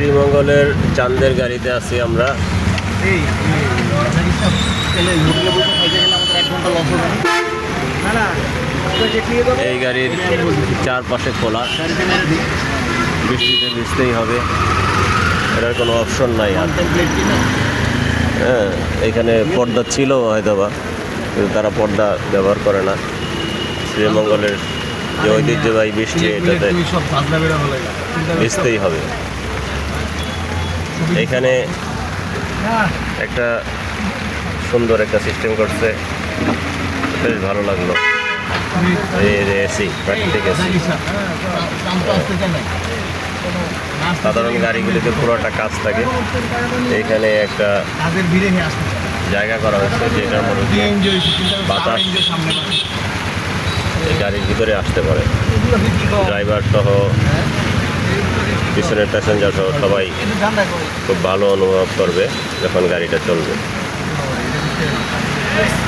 শ্রীমঙ্গলের চাঁদের গাড়িতে আছি আমরা। এই গাড়ির চারপাশে খোলা, বৃষ্টিতে ভিজতেই হবে, এটার কোনো অপশন নাই। আর হ্যাঁ, এখানে পর্দা ছিল হয়তো বা, কিন্তু তারা পর্দা ব্যবহার করে না। শ্রীমঙ্গলের যে ঐতিহ্যবাহী বৃষ্টি, এটাতে ভিজতেই হবে। এখানে একটা সুন্দর একটা সিস্টেম করছে, বেশ ভালো লাগলো। এই যে এসি, প্রাকৃতিক এসি। সাধারণ গাড়িগুলিতে পুরোটা কাজ থাকে, এখানে একটা জায়গা করা হয়েছে যেটার মধ্যে বাতাস এই গাড়ির ভিতরে আসতে পারে। ড্রাইভার সহ, পিছনের প্যাসেঞ্জার সহ সবাই খুব ভালো অনুভব করবে যখন গাড়িটা চলবে।